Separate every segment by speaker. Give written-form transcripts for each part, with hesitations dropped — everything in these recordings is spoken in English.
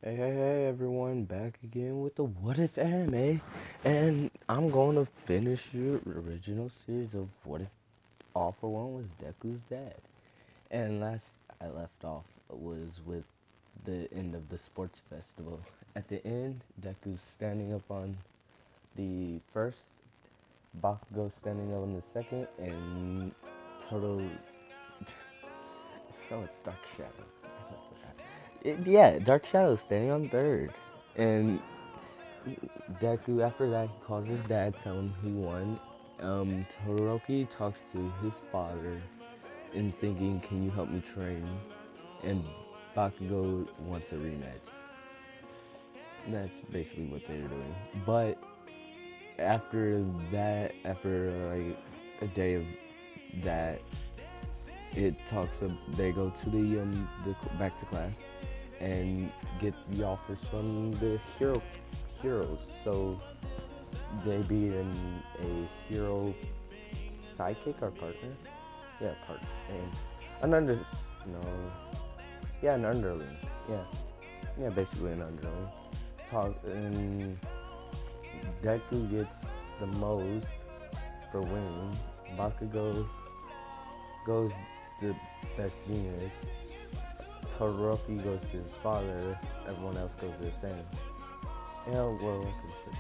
Speaker 1: Hey everyone, back again with the What If anime, and I'm going to finish your original series of What If All for One was Deku's dad. And last I left off was with the end of the sports festival. At the end, Deku's standing up on the first, Bakugo standing up on the second, and Toto. Oh, it's Dark Shadow. Yeah, Dark Shadow standing on third. And Deku, after that, he calls his dad, tell him he won. Todoroki talks to his father and thinking, can you help me train? And Bakugo wants a rematch. And that's basically what they're doing. But after that, after like a day of that, it talks of they go to the back to class and get the offers from the heroes. So they be in a hero sidekick or partner? Yeah, partner. And an under no, yeah, an underling. Yeah, yeah, basically an underling. Talk and Deku gets the most for winning. Bakugo goes to best genius. Todoroki goes to his father. Everyone else goes to the same. Yeah, well, I can say.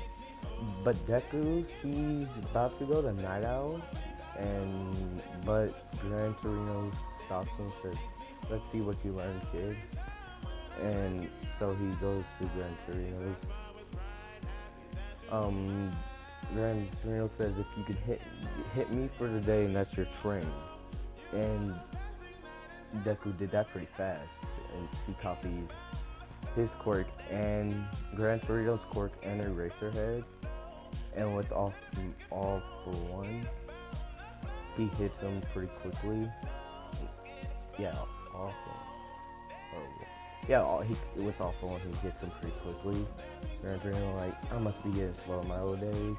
Speaker 1: But Deku, he's about to go to Night Owl, but Gran Torino stops him. Says, "Let's see what you learn, kid." And so he goes to Gran Torino's. Um, Gran Torino says, "If you could hit me for the day, and that's your train." And Deku did that pretty fast, and he copied his quirk and Gran Torino's quirk and Eraserhead. And with all for one, he hits him pretty quickly. Yeah, all for one. Yeah, with all for one, he hits him pretty quickly. Gran Torino like, I must be getting slow in my old days.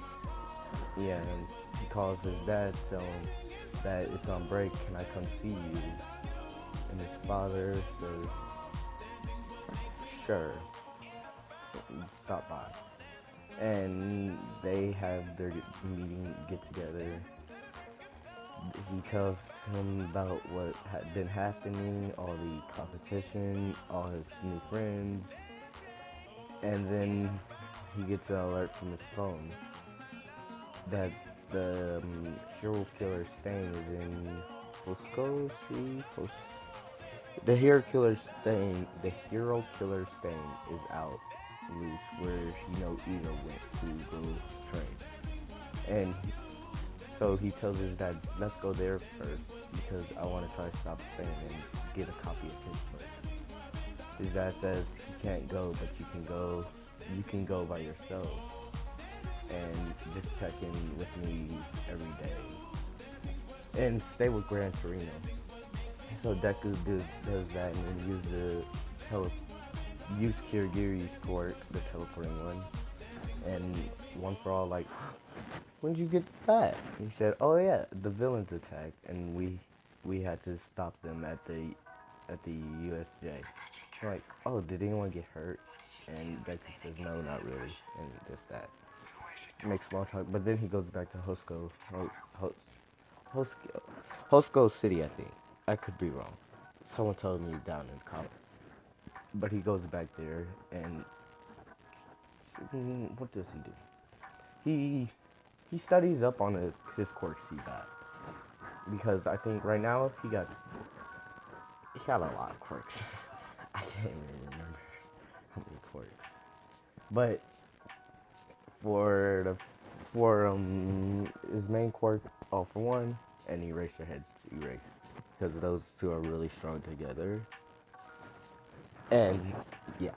Speaker 1: Yeah, and he calls his dad, tell him that it's on break. Can I come see you? And his father says, sure. Stop by. And they have their meeting, get together. He tells him about what had been happening, all the competition, all his new friends, and then he gets an alert from his phone that the hero killer Stain is in Fosco. The hero killer Stain is out loose where Ino went to go train, and so he tells his dad, let's go there first because I want to try to stop Stan and get a copy of his first. His dad says he can't go, but you can go. You can go by yourself and just check in with me every day and stay with Gran Torino. So Deku does that and then use Kirigiri's quirk, the teleporting one, and one for all like, when did you get that? He said, oh yeah, the villains attacked, and we had to stop them at the USJ. I'm like, oh, did anyone get hurt? And Becky says, no, not really, and just that. Makes small talk, but then he goes back to Hosco, Hosco City, I think. I could be wrong. Someone told me down in the comments. But he goes back there, and what does he do? He studies up on his quirks he got, because I think right now he got a lot of quirks. I can't even remember how many quirks. But for his main quirk, all for one, and Eraserhead erase, because those two are really strong together. And yeah,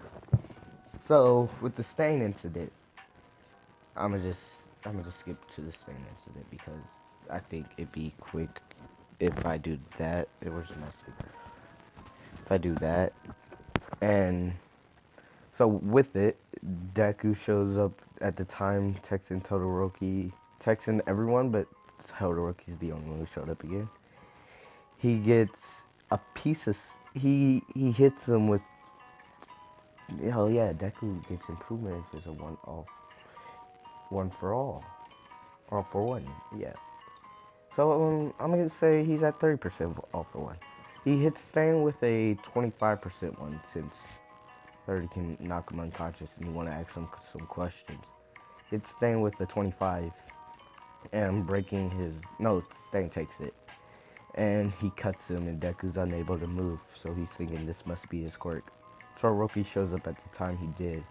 Speaker 1: so with the stain incident, I'm gonna just skip to the stain incident because I think it'd be quick if I do that. Where's my speaker? If I do that, and so with it, Deku shows up at the time, texting everyone, but Todoroki's the only one who showed up again. He gets a piece of he hits him with hell yeah, Deku gets improvement if it's a one for all for one. Yeah. So I'm gonna say he's at 30% all for one. He hits Stain with a 25% one since 30 can knock him unconscious and you want to ask him some questions. It's Stain with the 25 and breaking his no. Stain takes it and he cuts him and Deku's unable to move. So he's thinking this must be his quirk. Todoroki shows up at the time he did.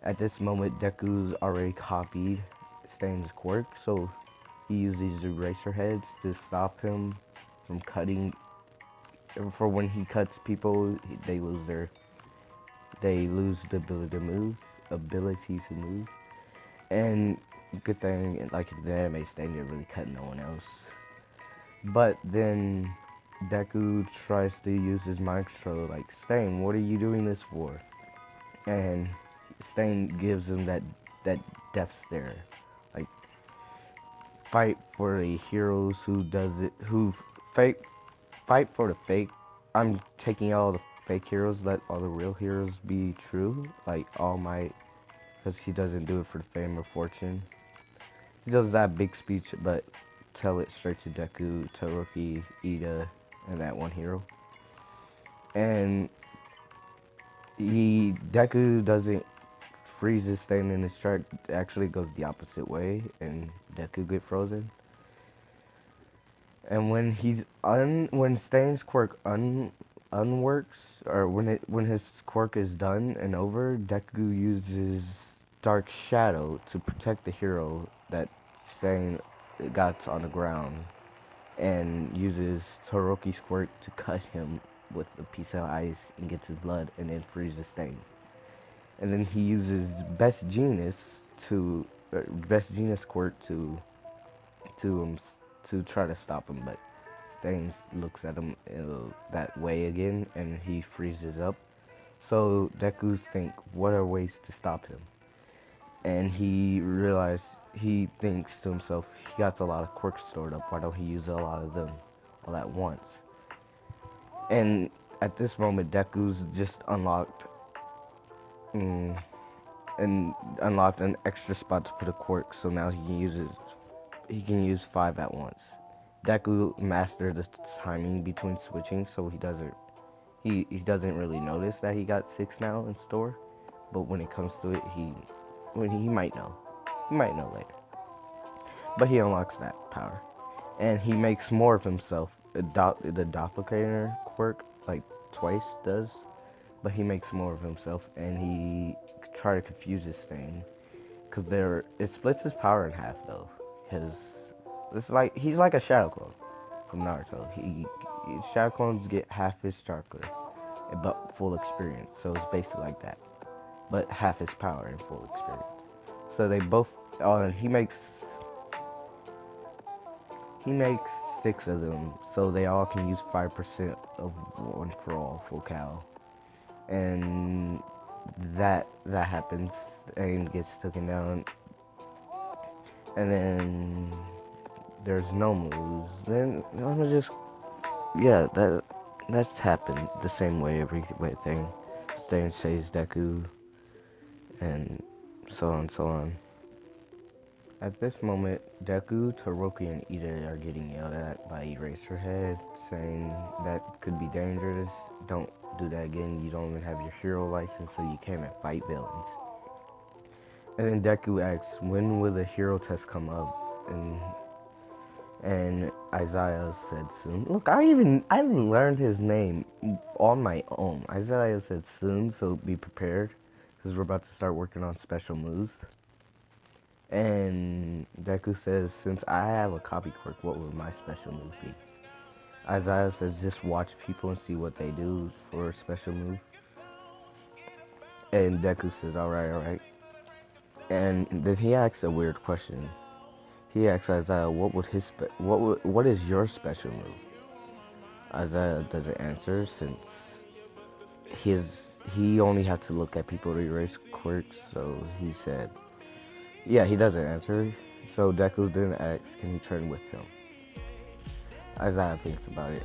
Speaker 1: At this moment, Deku's already copied Stain's quirk, so he uses eraser heads to stop him from cutting. For when he cuts people, they lose the ability to move. And good thing, like in the anime, Stain didn't really cut no one else. But then Deku tries to use his mind control, like, Stain, what are you doing this for? And Stain gives him that death stare, like, fight for the heroes who does it, who fake, fight for the fake. I'm taking all the fake heroes, let all the real heroes be true, like All Might, because he doesn't do it for the fame or fortune. He does that big speech, but tell it straight to Deku, Todoroki, Ida, and that one hero. And Deku doesn't freeze his Stain in his chart. Actually goes the opposite way, and Deku get frozen. And when Stain's quirk unworks, or when his quirk is done and over, Deku uses Dark Shadow to protect the hero that Stain got on the ground, and uses Todoroki's quirk to cut him with a piece of ice and gets his blood, and then freezes Stain. And then he uses Best Genius quirk to um, to try to stop him, but Stain looks at him that way again, and he freezes up. So Deku think, what are ways to stop him? And he thinks to himself, he got a lot of quirks stored up. Why don't he use a lot of them all at once? And at this moment, Deku's just unlocked an extra spot to put a quirk. So now he can use 5 at once. Deku mastered the timing between switching, so he doesn't really notice that he got 6 now in store. But when it comes to it, he might know. He might know later. But he unlocks that power, and he makes more of himself. The doppelganger quirk, like, twice does, but he makes more of himself, and he try to confuse his thing, cause it splits his power in half though. He's like a shadow clone from Naruto. Shadow clones get half his chakra, but full experience. So it's basically like that, but half his power and full experience. So they both. He makes 6 of them, so they all can use 5% of one for all full cow, and that happens and gets taken down, and then there's no moves. Then I'm gonna just that's happened the same way every thing. Stain says Deku, and so on and so on. At this moment, Deku, Todoroki, and Ida are getting yelled at by Eraserhead, saying that could be dangerous. Don't do that again. You don't even have your hero license, so you can't fight villains. And then Deku asks, when will the hero test come up? And Isaiah said soon. Look, I learned his name on my own. Isaiah said soon, so be prepared, because we're about to start working on special moves. And Deku says, since I have a copy quirk, what would my special move be? Isaiah says, just watch people and see what they do for a special move. And Deku says, alright. And then he asks a weird question. He asks Isaiah, what is your special move? Isaiah doesn't answer, since he only had to look at people to erase quirks, so he said, yeah, he doesn't answer. So Deku then asks, can he turn with him? Isaiah thinks about it,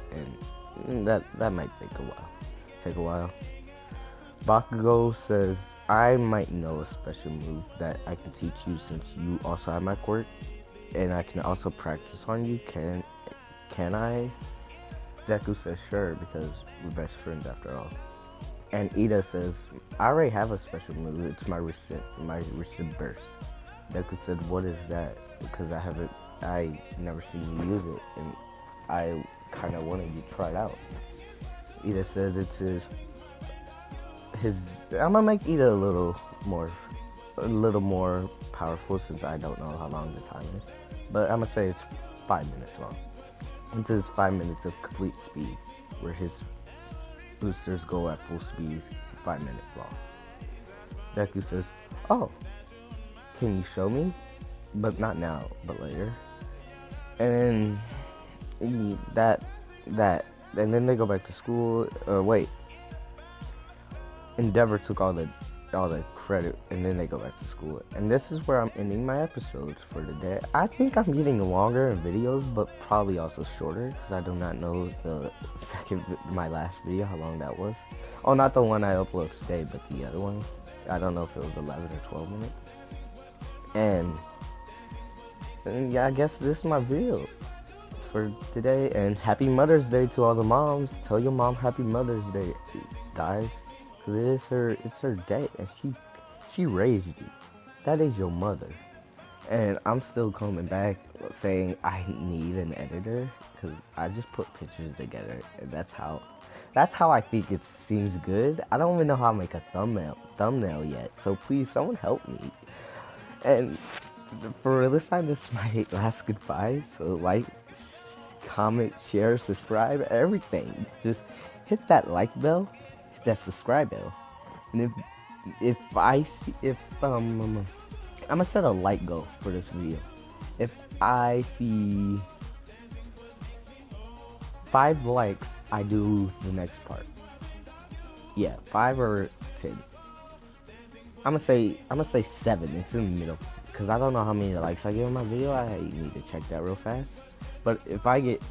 Speaker 1: and that might take a while. Bakugo says, I might know a special move that I can teach you since you also have my quirk, and I can also practice on you. Can I? Deku says, sure, because we're best friends after all. And Ida says, I already have a special move. It's my recent burst. Deku said, what is that? Because I never seen you use it, and I kind of wanted you to try it out. Ida says it's his. I'm gonna make Ida a little more powerful since I don't know how long the time is, but I'm gonna say it's 5 minutes long. It says 5 minutes of complete speed, where his boosters go at full speed. It's 5 minutes long. Deku says, "Oh, can you show me? But not now, but later." And and then they go back to school. Wait, Endeavor took all the credit, and then they go back to school. And this is where I'm ending my episodes for today. I think I'm getting longer in videos, but probably also shorter, because I do not know my last video, how long that was. Oh, not the one I upload today, but the other one. I don't know if it was 11 or 12 minutes. And yeah, I guess this is my video for today. And happy Mother's Day to all the moms. Tell your mom happy Mother's Day, guys. Cause it's her day, and she raised you. That is your mother. And I'm still coming back saying I need an editor, because I just put pictures together, and that's how I think it seems good. I don't even know how to make a thumbnail yet. So please, someone help me. And for this time, this is my last goodbye. So like, comment, share, subscribe, everything. Just hit that like bell. That subscribe bell, and if I'm gonna set a like goal for this video. If I see 5 likes, I do the next part. Yeah, 5 or 10. I'm gonna say 7. It's in the middle, because I don't know how many likes I get on my video. I need to check that real fast. But if I get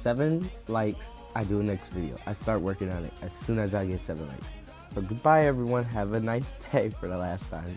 Speaker 1: 7 likes, I do a next video. I start working on it as soon as I get 7 likes. So goodbye everyone. Have a nice day for the last time.